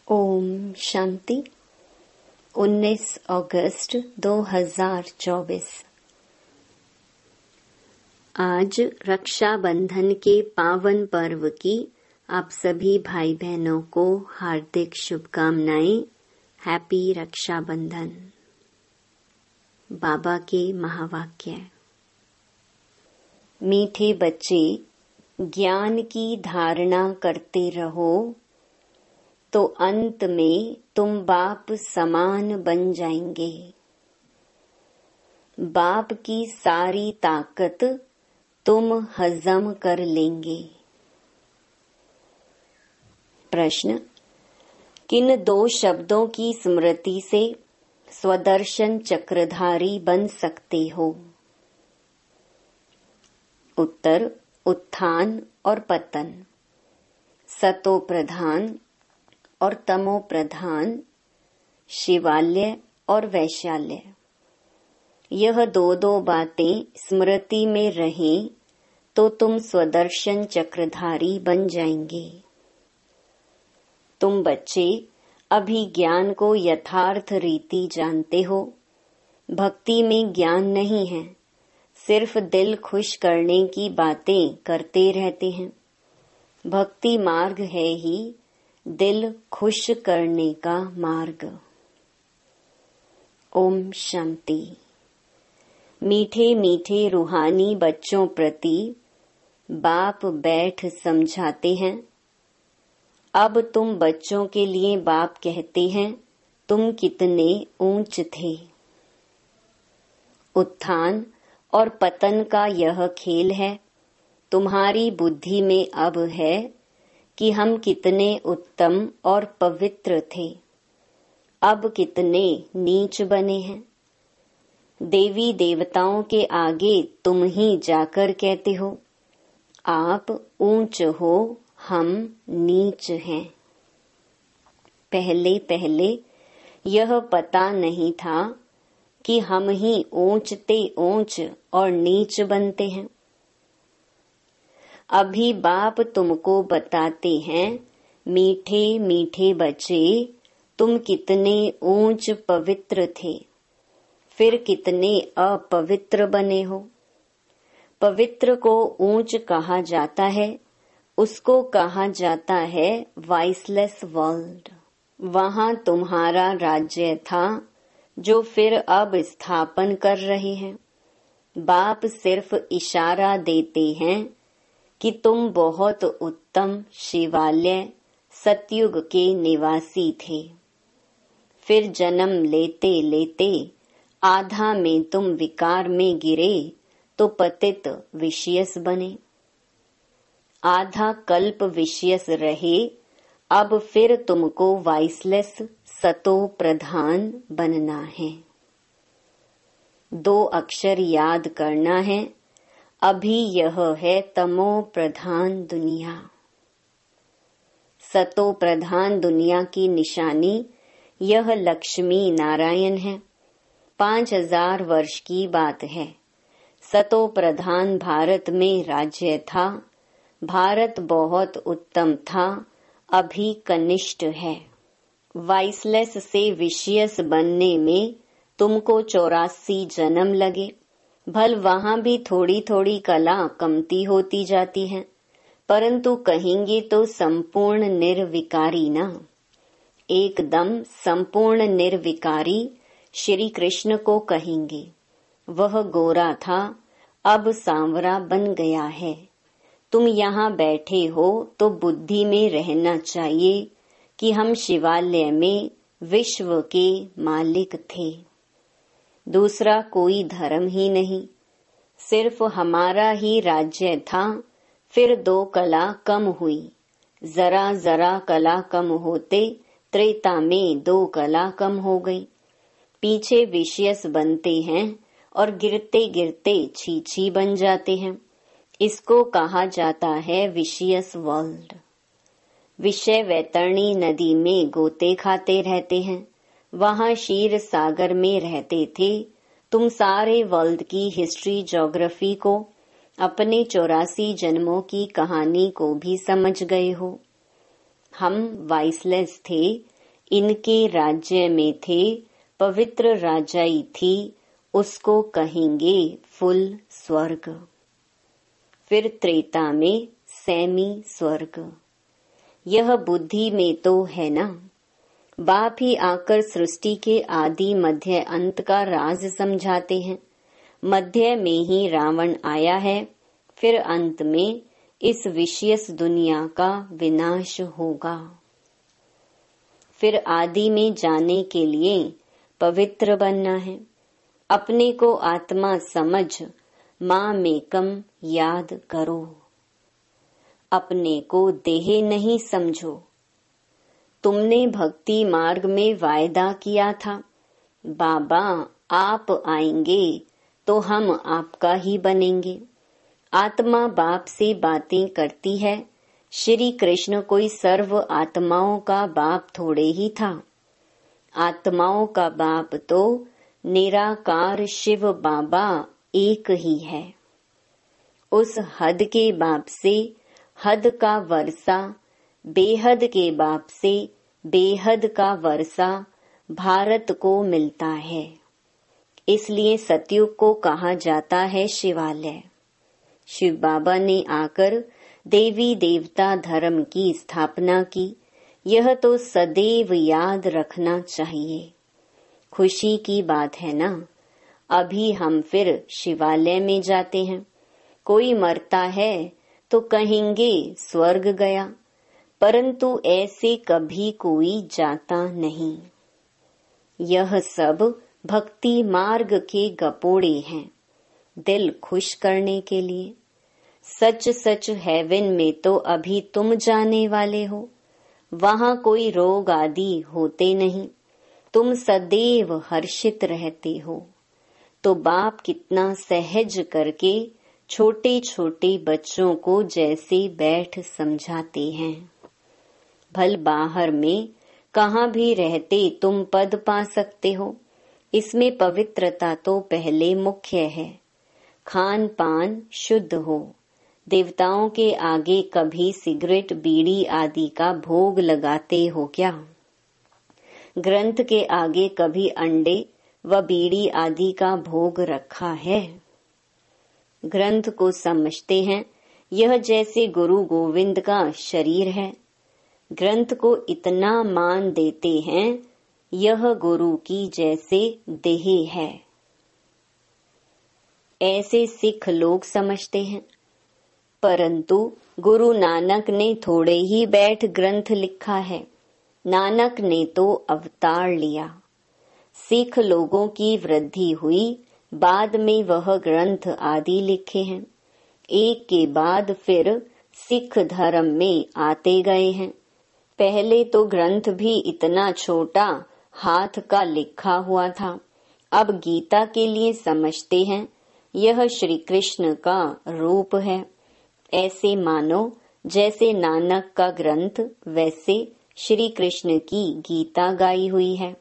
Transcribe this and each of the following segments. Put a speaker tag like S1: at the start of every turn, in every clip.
S1: ओम शांति। 19 अगस्त 2024। आज रक्षाबंधन के पावन पर्व की आप सभी भाई बहनों को हार्दिक शुभकामनाएं। हैप्पी रक्षाबंधन। बाबा के महावाक्य। मीठे बच्चे, ज्ञान की धारणा करते रहो तो अंत में तुम बाप समान बन जाएंगे। बाप की सारी ताकत तुम हजम कर लेंगे। प्रश्न: किन दो शब्दों की स्मृति से स्वदर्शन चक्रधारी बन सकते हो? उत्तर: उत्थान और पतन, सतो प्रधान और तमो प्रधान, शिवालय और वैशाल्य। यह दो बातें स्मृति में रहें तो तुम स्वदर्शन चक्रधारी बन जाएंगे। तुम बच्चे अभी ज्ञान को यथार्थ रीति जानते हो। भक्ति में ज्ञान नहीं है, सिर्फ दिल खुश करने की बातें करते रहते हैं। भक्ति मार्ग है ही दिल खुश करने का मार्ग। ओम शांति। मीठे मीठे रूहानी बच्चों प्रति बाप बैठ समझाते हैं। अब तुम बच्चों के लिए बाप कहते हैं, तुम कितने ऊंच थे। उत्थान और पतन का यह खेल है। तुम्हारी बुद्धि में अब है कि हम कितने उत्तम और पवित्र थे, अब कितने नीच बने हैं। देवी देवताओं के आगे तुम ही जाकर कहते हो, आप ऊंच हो, हम नीच हैं। पहले पहले यह पता नहीं था कि हम ही ऊंचते ऊंच और नीच बनते हैं। अभी बाप तुमको बताते हैं, मीठे मीठे बच्चे, तुम कितने ऊंच पवित्र थे, फिर कितने अपवित्र बने हो। पवित्र को ऊंच कहा जाता है, उसको कहा जाता है वाइसलेस वर्ल्ड। वहां तुम्हारा राज्य था जो फिर अब स्थापन कर रहे हैं। बाप सिर्फ इशारा देते हैं कि तुम बहुत उत्तम शिवालय सतयुग के निवासी थे। फिर जन्म लेते लेते आधा में तुम विकार में गिरे तो पतित विषयस बने। आधा कल्प विषयस रहे, अब फिर तुमको वाइसलेस सतो प्रधान बनना है। 2 अक्षर याद करना है। अभी यह है तमो प्रधान दुनिया। सतो प्रधान दुनिया की निशानी यह लक्ष्मी नारायण है। 5000 वर्ष की बात है। सतो प्रधान भारत में राज्य था। भारत बहुत उत्तम था, अभी कनिष्ठ है। वाइसलेस से विषयस बनने में तुमको 84 जन्म लगे। भल वहां भी थोड़ी थोड़ी कला कमती होती जाती है, परंतु कहेंगे तो संपूर्ण निर्विकारी ना। एकदम संपूर्ण निर्विकारी श्री कृष्ण को कहेंगे। वह गोरा था, अब सांवरा बन गया है। तुम यहाँ बैठे हो तो बुद्धि में रहना चाहिए कि हम शिवालय में विश्व के मालिक थे। दूसरा कोई धर्म ही नहीं, सिर्फ हमारा ही राज्य था। फिर 2 कला कम हुई। जरा जरा कला कम होते त्रेता में 2 कला कम हो गई। पीछे विषयस बनते हैं और गिरते गिरते छीछी बन जाते हैं। इसको कहा जाता है विषयस वर्ल्ड। विषय वैतरणी नदी में गोते खाते रहते हैं। वहां क्षीर सागर में रहते थे। तुम सारे वर्ल्ड की हिस्ट्री ज्योग्राफी को, अपने 84 जन्मों की कहानी को भी समझ गए हो। हम वाइसलेस थे, इनके राज्य में थे, पवित्र राजाई थी, उसको कहेंगे फुल स्वर्ग। फिर त्रेता में सेमी स्वर्ग। यह बुद्धि में तो है ना। बाप ही आकर सृष्टि के आदि मध्य अंत का राज समझाते हैं। मध्य में ही रावण आया है, फिर अंत में इस विषयस दुनिया का विनाश होगा। फिर आदि में जाने के लिए पवित्र बनना है। अपने को आत्मा समझ माँ मेकम याद करो। अपने को देह नहीं समझो। तुमने भक्ति मार्ग में वायदा किया था, बाबा आप आएंगे तो हम आपका ही बनेंगे। आत्मा बाप से बातें करती है। श्री कृष्ण कोई सर्व आत्माओं का बाप थोड़े ही था। आत्माओं का बाप तो निराकार शिव बाबा एक ही है। उस हद के बाप से हद का वर्षा, बेहद के बाप से बेहद का वर्षा भारत को मिलता है। इसलिए सतयुग को कहा जाता है शिवालय। शिव बाबा ने आकर देवी देवता धर्म की स्थापना की। यह तो सदैव याद रखना चाहिए। खुशी की बात है ना। अभी हम फिर शिवालय में जाते हैं। कोई मरता है तो कहेंगे स्वर्ग गया, परंतु ऐसे कभी कोई जाता नहीं। यह सब भक्ति मार्ग के गपोड़े हैं, दिल खुश करने के लिए। सच सच हेवन में तो अभी तुम जाने वाले हो। वहाँ कोई रोग आदि होते नहीं। तुम सदैव हर्षित रहते हो। तो बाप कितना सहज करके छोटे छोटे बच्चों को जैसे बैठ समझाते हैं। भल बाहर में कहाँ भी रहते तुम पद पा सकते हो। इसमें पवित्रता तो पहले मुख्य है। खान पान शुद्ध हो। देवताओं के आगे कभी सिगरेट बीड़ी आदि का भोग लगाते हो क्या? ग्रंथ के आगे कभी अंडे व बीड़ी आदि का भोग रखा है? ग्रंथ को समझते हैं। यह जैसे गुरु गोविंद का शरीर है। ग्रंथ को इतना मान देते हैं, यह गुरु की जैसे देह है। ऐसे सिख लोग समझते हैं। परंतु गुरु नानक ने थोड़े ही बैठ ग्रंथ लिखा है। नानक ने तो अवतार लिया। सिख लोगों की वृद्धि हुई, बाद में वह ग्रंथ आदि लिखे हैं। एक के बाद फिर सिख धर्म में आते गए हैं। पहले तो ग्रंथ भी इतना छोटा हाथ का लिखा हुआ था। अब गीता के लिए समझते हैं यह श्री कृष्ण का रूप है। ऐसे मानो जैसे नानक का ग्रंथ वैसे श्री कृष्ण की गीता गाई हुई है।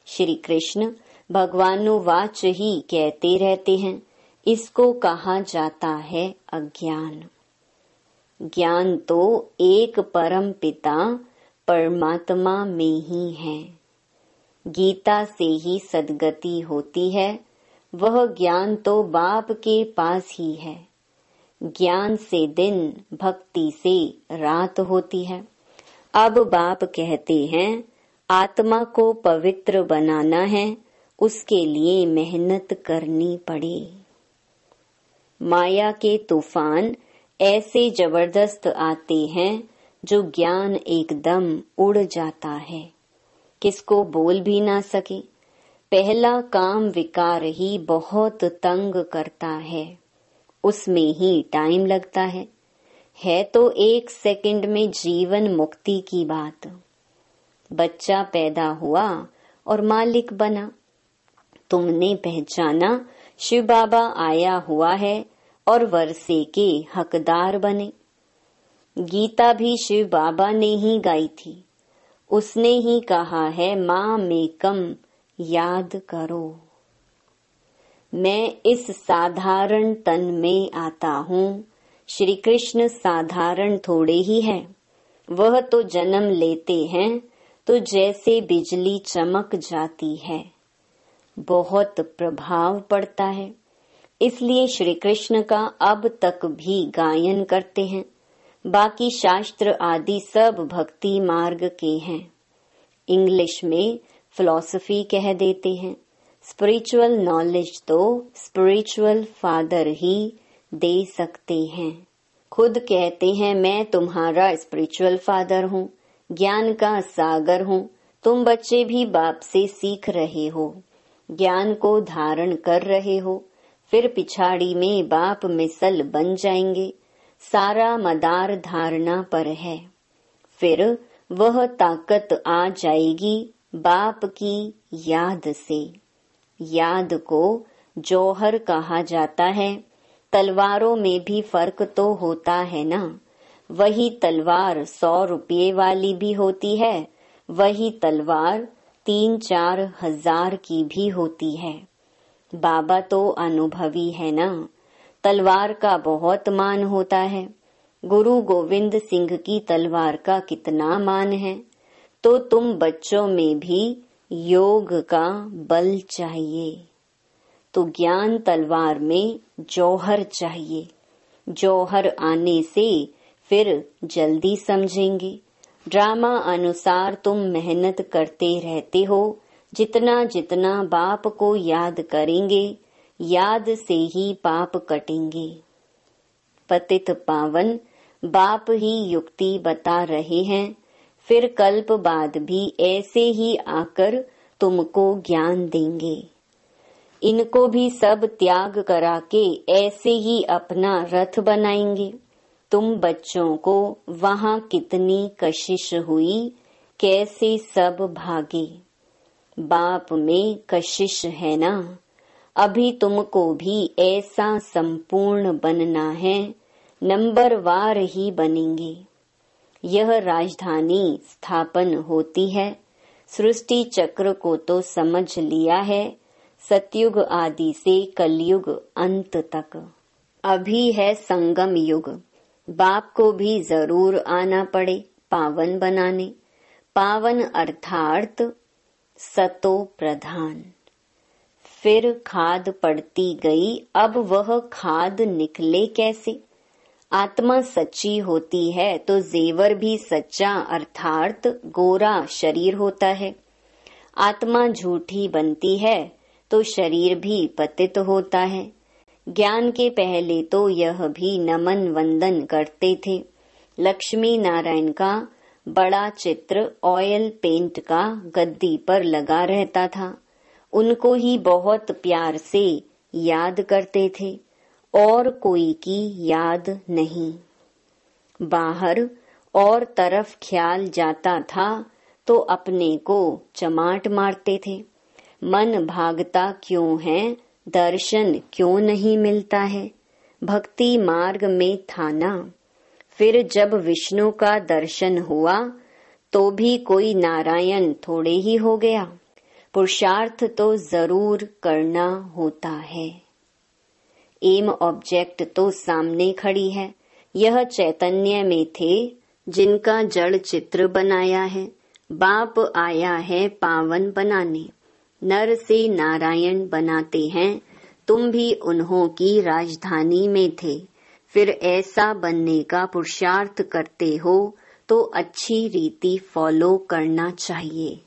S1: श्री कृष्ण भगवानुवाच ही कहते रहते हैं। इसको कहा जाता है अज्ञान। ज्ञान तो एक परम पिता परमात्मा में ही है। गीता से ही सद्गति होती है। वह ज्ञान तो बाप के पास ही है। ज्ञान से दिन, भक्ति से रात होती है। अब बाप कहते हैं आत्मा को पवित्र बनाना है, उसके लिए मेहनत करनी पड़े। माया के तूफान ऐसे जबरदस्त आते हैं जो ज्ञान एकदम उड़ जाता है, किसको बोल भी ना सके। पहला काम विकार ही बहुत तंग करता है, उसमें ही टाइम लगता है तो 1 सेकंड में जीवन मुक्ति की बात। बच्चा पैदा हुआ और मालिक बना। तुमने पहचाना शिव बाबा आया हुआ है और वर्षे के हकदार बने। गीता भी शिव बाबा ने ही गाई थी। उसने ही कहा है माँ मेकम याद करो। मैं इस साधारण तन में आता हूँ। श्री कृष्ण साधारण थोड़े ही है। वह तो जन्म लेते हैं तो जैसे बिजली चमक जाती है, बहुत प्रभाव पड़ता है। इसलिए श्री कृष्ण का अब तक भी गायन करते हैं। बाकी शास्त्र आदि सब भक्ति मार्ग के हैं। इंग्लिश में फिलॉसफी कह देते हैं। स्पिरिचुअल नॉलेज तो स्पिरिचुअल फादर ही दे सकते हैं। खुद कहते हैं मैं तुम्हारा स्पिरिचुअल फादर हूँ, ज्ञान का सागर हूँ। तुम बच्चे भी बाप से सीख रहे हो, ज्ञान को धारण कर रहे हो, फिर पिछाड़ी में बाप मिसल बन जाएंगे। सारा मदार धारणा पर है। फिर वह ताकत आ जाएगी बाप की याद से। याद को जौहर कहा जाता है। तलवारों में भी फर्क तो होता है ना। वही तलवार 100 रुपये वाली भी होती है, वही तलवार 3-4 हजार की भी होती है। बाबा तो अनुभवी है ना। तलवार का बहुत मान होता है। गुरु गोविंद सिंह की तलवार का कितना मान है। तो तुम बच्चों में भी योग का बल चाहिए। तो ज्ञान तलवार में जौहर चाहिए। जौहर आने से फिर जल्दी समझेंगे। ड्रामा अनुसार तुम मेहनत करते रहते हो। जितना जितना बाप को याद करेंगे, याद से ही पाप कटेंगे। पतित पावन बाप ही युक्ति बता रहे हैं। फिर कल्प बाद भी ऐसे ही आकर तुमको ज्ञान देंगे। इनको भी सब त्याग करा के ऐसे ही अपना रथ बनाएंगे। तुम बच्चों को वहाँ कितनी कशिश हुई, कैसे सब भागे। बाप में कशिश है ना। अभी तुमको भी ऐसा संपूर्ण बनना है, नंबरवार ही बनेंगे। यह राजधानी स्थापन होती है। सृष्टि चक्र को तो समझ लिया है, सतयुग आदि से कलयुग अंत तक। अभी है संगम युग। बाप को भी जरूर आना पड़े पावन बनाने। पावन अर्थात सतो प्रधान। फिर खाद पड़ती गई, अब वह खाद निकले कैसे। आत्मा सच्ची होती है तो जेवर भी सच्चा अर्थात गोरा शरीर होता है। आत्मा झूठी बनती है तो शरीर भी पतित होता है। ज्ञान के पहले तो यह भी नमन वंदन करते थे। लक्ष्मी नारायण का बड़ा चित्र ऑयल पेंट का गद्दी पर लगा रहता था। उनको ही बहुत प्यार से याद करते थे और कोई की याद नहीं। बाहर और तरफ ख्याल जाता था तो अपने को चमाट मारते थे। मन भागता क्यों है, दर्शन क्यों नहीं मिलता है। भक्ति मार्ग में था ना। फिर जब विष्णु का दर्शन हुआ तो भी कोई नारायण थोड़े ही हो गया। पुरुषार्थ तो जरूर करना होता है। एम ऑब्जेक्ट तो सामने खड़ी है। यह चैतन्य में थे जिनका जड़ चित्र बनाया है। बाप आया है पावन बनाने। नर से नारायण बनाते हैं। तुम भी उन्हों की राजधानी में थे। फिर ऐसा बनने का पुरुषार्थ करते हो तो अच्छी रीति फॉलो करना चाहिए।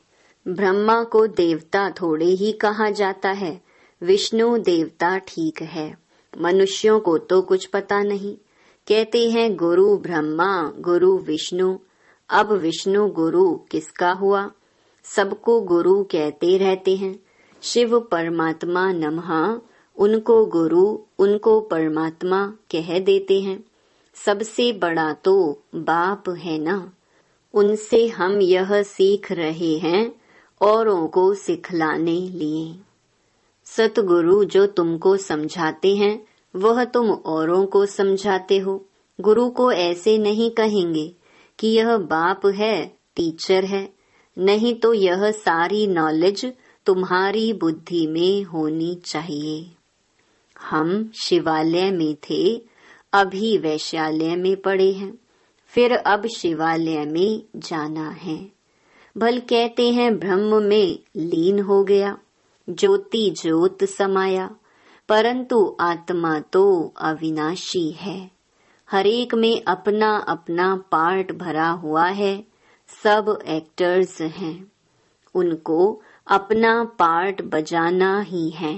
S1: ब्रह्मा को देवता थोड़े ही कहा जाता है। विष्णु देवता ठीक है, मनुष्यों को तो कुछ पता नहीं। कहते हैं गुरु ब्रह्मा गुरु विष्णु। अब विष्णु गुरु किसका हुआ। सबको गुरु कहते रहते हैं। शिव परमात्मा नमः, उनको गुरु उनको परमात्मा कह देते हैं। सबसे बड़ा तो बाप है ना। उनसे हम यह सीख रहे हैं, औरों को सिखलाने लिए। सतगुरु जो तुमको समझाते हैं वह तुम औरों को समझाते हो। गुरु को ऐसे नहीं कहेंगे कि यह बाप है, टीचर है। नहीं तो यह सारी नॉलेज तुम्हारी बुद्धि में होनी चाहिए। हम शिवालय में थे, अभी वैश्यालय में पड़े हैं। फिर अब शिवालय में जाना है। भल कहते हैं ब्रह्म में लीन हो गया, ज्योति ज्योत समाया, परंतु आत्मा तो अविनाशी है। हरेक में अपना अपना पार्ट भरा हुआ है, सब एक्टर्स हैं, उनको अपना पार्ट बजाना ही है,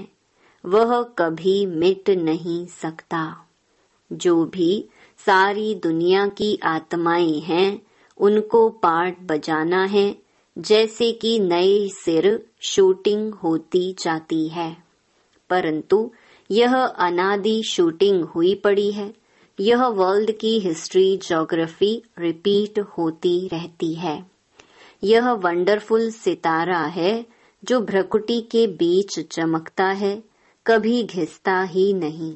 S1: वह कभी मिट नहीं सकता। जो भी सारी दुनिया की आत्माएं हैं, उनको पार्ट बजाना है, जैसे कि नए सिर शूटिंग होती जाती है। परंतु यह अनादि शूटिंग हुई पड़ी है, यह वर्ल्ड की हिस्ट्री ज्योग्राफी रिपीट होती रहती है। यह वंडरफुल सितारा है जो भ्रकुटी के बीच चमकता है, कभी घिसता ही नहीं।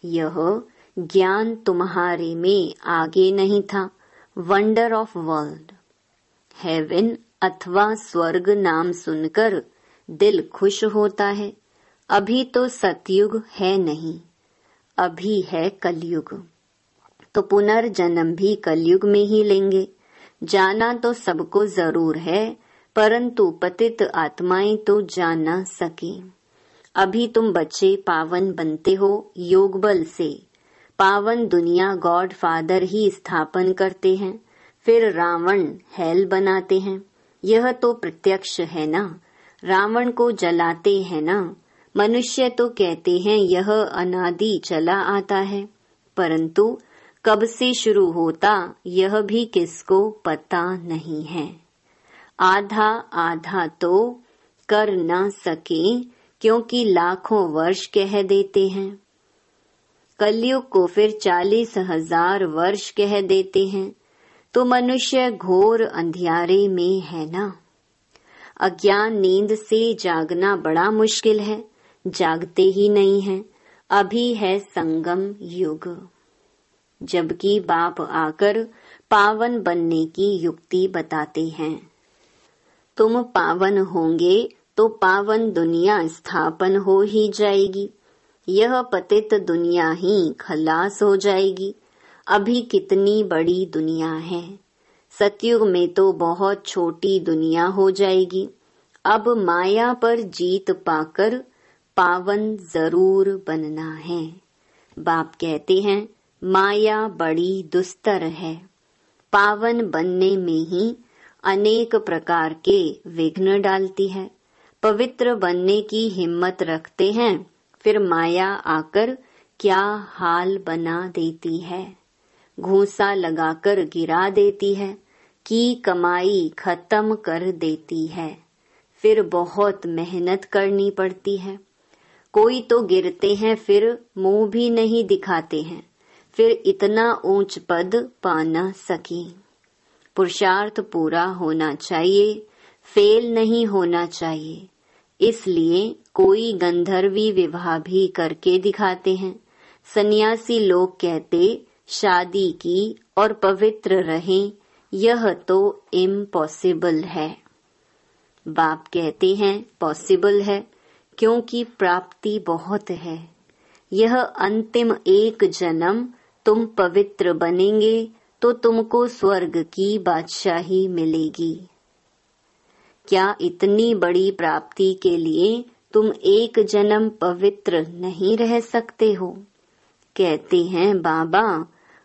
S1: यह ज्ञान तुम्हारे में आगे नहीं था। वंडर ऑफ वर्ल्ड, हेवन अथवा स्वर्ग नाम सुनकर दिल खुश होता है। अभी तो सतयुग है नहीं, अभी है कलयुग, तो पुनर्जन्म भी कलयुग में ही लेंगे। जाना तो सबको जरूर है, परंतु पतित आत्माएं तो जान न सके। अभी तुम बच्चे पावन बनते हो योग बल से। पावन दुनिया गॉड फादर ही स्थापन करते हैं, फिर रावण हेल बनाते हैं। यह तो प्रत्यक्ष है ना, रावण को जलाते हैं ना। मनुष्य तो कहते हैं यह अनादि चला आता है, परंतु कब से शुरू होता यह भी किसको पता नहीं है। आधा आधा तो कर न सके, क्योंकि लाखों वर्ष कह देते हैं। कलयुग को फिर 40,000 वर्ष कह देते हैं, तो मनुष्य घोर अंधियारे में है ना। अज्ञान नींद से जागना बड़ा मुश्किल है, जागते ही नहीं है। अभी है संगम युग, जबकि बाप आकर पावन बनने की युक्ति बताते हैं। तुम पावन होंगे तो पावन दुनिया स्थापन हो ही जाएगी, यह पतित दुनिया ही खलास हो जाएगी। अभी कितनी बड़ी दुनिया है, सतयुग में तो बहुत छोटी दुनिया हो जाएगी। अब माया पर जीत पाकर पावन जरूर बनना है। बाप कहते हैं माया बड़ी दुस्तर है, पावन बनने में ही अनेक प्रकार के विघ्न डालती है। पवित्र बनने की हिम्मत रखते हैं, फिर माया आकर क्या हाल बना देती है, घूंसा लगाकर गिरा देती है, की कमाई खत्म कर देती है। फिर बहुत मेहनत करनी पड़ती है। कोई तो गिरते हैं फिर मुंह भी नहीं दिखाते हैं, फिर इतना ऊंच पद पा न सकी। पुरुषार्थ पूरा होना चाहिए, फेल नहीं होना चाहिए। इसलिए कोई गंधर्वी विवाह भी करके दिखाते हैं। सन्यासी लोग कहते शादी की और पवित्र रहें, यह तो इम्पॉसिबल है। बाप कहते हैं पॉसिबल है, क्योंकि प्राप्ति बहुत है। यह अंतिम एक जन्म तुम पवित्र बनेंगे तो तुमको स्वर्ग की बादशाही मिलेगी। क्या इतनी बड़ी प्राप्ति के लिए तुम एक जन्म पवित्र नहीं रह सकते हो? कहते हैं बाबा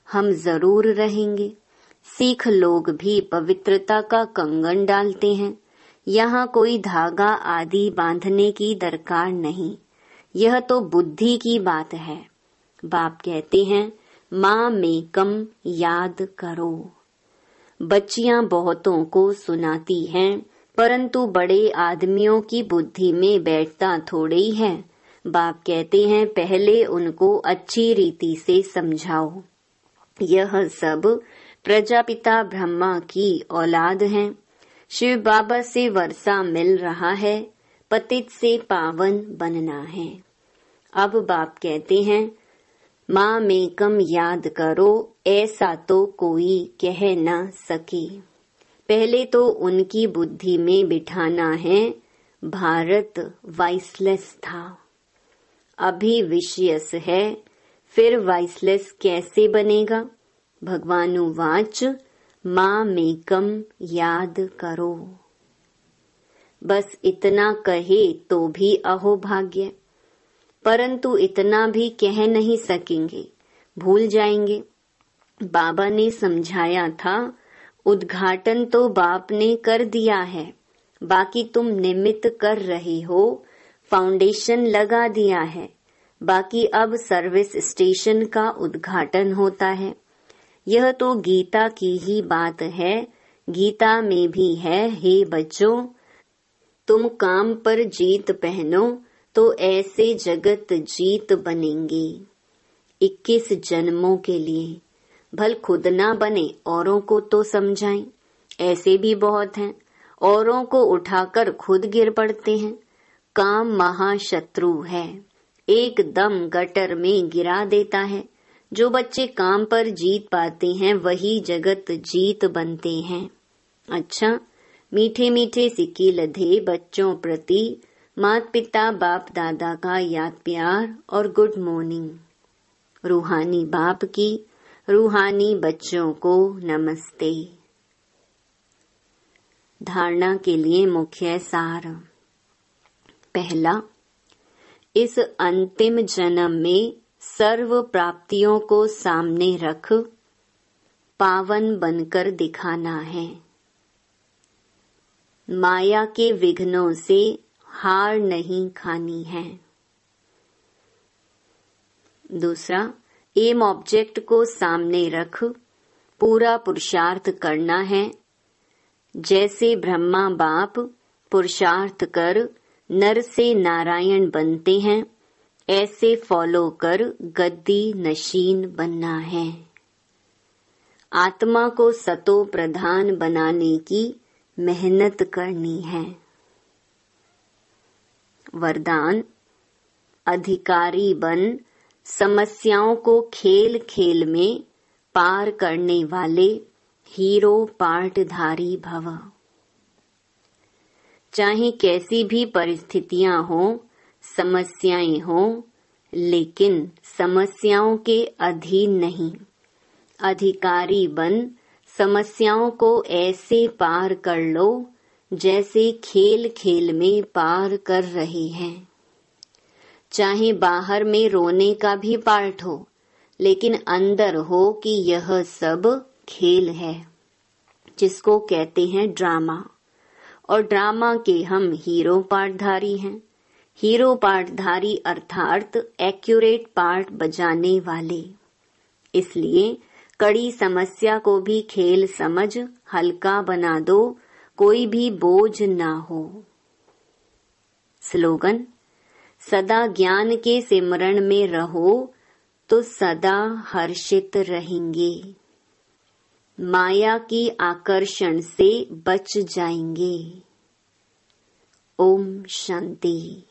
S1: हम जरूर रहेंगे। सिख लोग भी पवित्रता का कंगन डालते हैं। यहाँ कोई धागा आदि बांधने की दरकार नहीं, यह तो बुद्धि की बात है। बाप कहते हैं माँ में कम याद करो। बच्चियां बहुतों को सुनाती हैं, परंतु बड़े आदमियों की बुद्धि में बैठता थोड़े ही है। बाप कहते हैं पहले उनको अच्छी रीति से समझाओ। यह सब प्रजापिता ब्रह्मा की औलाद हैं। शिव बाबा से वर्षा मिल रहा है, पतित से पावन बनना है। अब बाप कहते हैं माँ में कम याद करो, ऐसा तो कोई कह न सके। पहले तो उनकी बुद्धि में बिठाना है भारत वाइसलेस था, अभी विशियस है, फिर वाइसलेस कैसे बनेगा? भगवानुवाच मामेकम याद करो। बस इतना कहे तो भी अहोभाग्य, परंतु इतना भी कह नहीं सकेंगे, भूल जाएंगे। बाबा ने समझाया था, उद्घाटन तो बाप ने कर दिया है, बाकी तुम निमित्त कर रहे हो, फाउंडेशन लगा दिया है, बाकी अब सर्विस स्टेशन का उद्घाटन होता है। यह तो गीता की ही बात है। गीता में भी है, हे बच्चों, तुम काम पर जीत पहनो तो ऐसे जगत जीत बनेंगे। 21 जन्मों के लिए भल खुद ना बने, औरों को तो समझाएं। ऐसे भी बहुत हैं, औरों को उठाकर खुद गिर पड़ते हैं। काम महाशत्रु है, एकदम गटर में गिरा देता है। जो बच्चे काम पर जीत पाते हैं वही जगत जीत बनते हैं। अच्छा, मीठे मीठे सिक्के लधे बच्चों प्रति माता पिता बाप दादा का याद प्यार और गुड मॉर्निंग। रूहानी बाप की रूहानी बच्चों को नमस्ते। धारणा के लिए मुख्य सार। पहला, इस अंतिम जन्म में सर्व प्राप्तियों को सामने रख पावन बनकर दिखाना है। माया के विघ्नों से हार नहीं खानी है। दूसरा, एम ऑब्जेक्ट को सामने रख पूरा पुरुषार्थ करना है। जैसे ब्रह्मा बाप पुरुषार्थ कर नर से नारायण बनते हैं, ऐसे फॉलो कर गद्दी नशीन बनना है। आत्मा को सतो प्रधान बनाने की मेहनत करनी है। वरदान, अधिकारी बन समस्याओं को खेल खेल में पार करने वाले हीरो पार्टधारी भव। चाहे कैसी भी परिस्थितियां हो, समस्याएं हो, लेकिन समस्याओं के अधीन नहीं। अधिकारी बन समस्याओं को ऐसे पार कर लो जैसे खेल खेल में पार कर रहे हैं। चाहे बाहर में रोने का भी पार्ट हो, लेकिन अंदर हो कि यह सब खेल है, जिसको कहते हैं ड्रामा। और ड्रामा के हम हीरो पार्टधारी हैं। हीरो पार्टधारी अर्थात एक्यूरेट पार्ट बजाने वाले। इसलिए कड़ी समस्या को भी खेल समझ हल्का बना दो, कोई भी बोझ ना हो। स्लोगन, सदा ज्ञान के सिमरण में रहो तो सदा हर्षित रहेंगे। माया की आकर्षण से बच जाएंगे। ओम शांति।